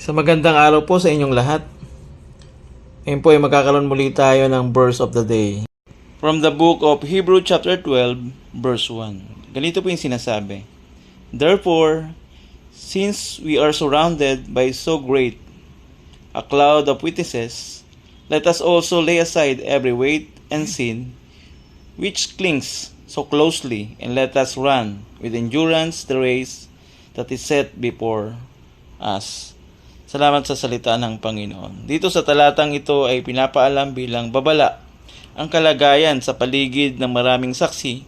Sa magandang araw po sa inyong lahat. Ngayon po ay magkakaroon muli tayo ng verse of the day. From the book of Hebrews chapter 12, verse 1. Ganito po yung sinasabi. Therefore, since we are surrounded by so great a cloud of witnesses, let us also lay aside every weight and sin which clings so closely, and let us run with endurance the race that is set before us. Salamat sa salita ng Panginoon. Dito sa talatang ito ay pinapaalam bilang babala ang kalagayan sa paligid ng maraming saksi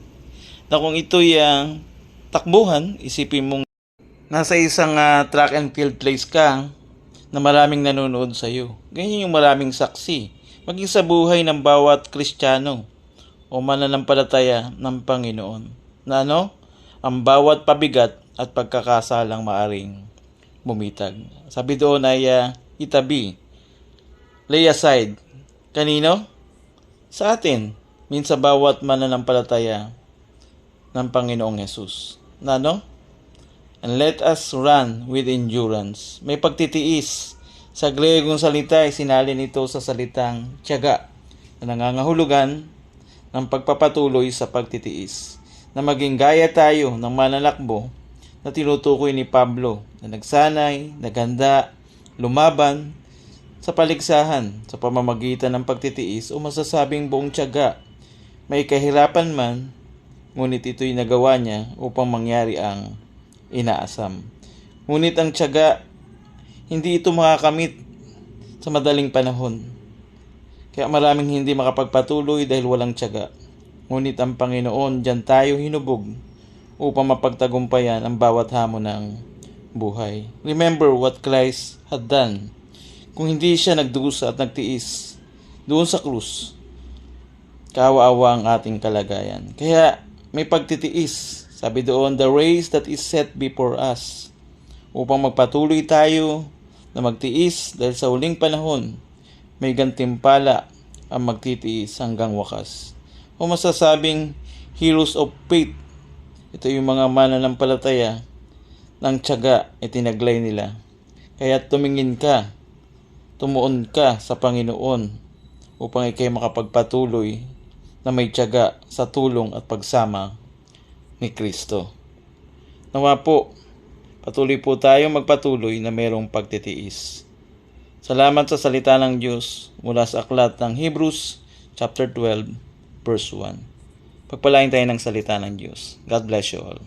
na kung ito'y takbuhan, isipin mong nasa isang track and field place ka na maraming nanonood sa iyo. Ganyan yung maraming saksi. Maging sa buhay ng bawat Kristiyano o mananampalataya ng Panginoon na ang bawat pabigat at pagkakasalang maaring bumitag. Sabi doon ay itabi, lay aside. Kanino? Sa atin. Sa bawat mananampalataya ng Panginoong Yesus. And let us run with endurance. May pagtitiis. Sa Gregong salita ay sinalin ito sa salitang tiyaga na nangangahulugan ng pagpapatuloy sa pagtitiis. Na maging gaya tayo ng mananakbo na tinutukoy ni Pablo na nagsanay, naghanda, lumaban sa paligsahan sa pamamagitan ng pagtitiis o masasabing buong tiyaga. May kahirapan man, ngunit ito'y nagawa niya upang mangyari ang inaasam. Ngunit ang tiyaga, hindi ito makakamit sa madaling panahon. Kaya maraming hindi makapagpatuloy dahil walang tiyaga. Ngunit ang Panginoon, diyan tayo hinubog upang mapagtagumpayan ang bawat hamon ng buhay. Remember what Christ had done. Kung hindi siya nagdusa at nagtiis doon sa krus, kawawa ang ating kalagayan. Kaya may pagtitiis. Sabi doon, the race that is set before us. Upang magpatuloy tayo na magtiis dahil sa huling panahon, may gantimpala ang magtitiis hanggang wakas. O masasabing heroes of faith. Ito yung mga mananampalataya ng tiyaga itinaglay nila. Kaya tumingin ka, tumuon ka sa Panginoon upang ikay makapagpatuloy na may tiyaga sa tulong at pagsama ni Kristo. Nawa po, patuloy po tayo magpatuloy na mayroong pagtitiis. Salamat sa salita ng Diyos mula sa aklat ng Hebrews chapter 12 verse 1. Pagpalain tayo ng salita ng Diyos. God bless you all.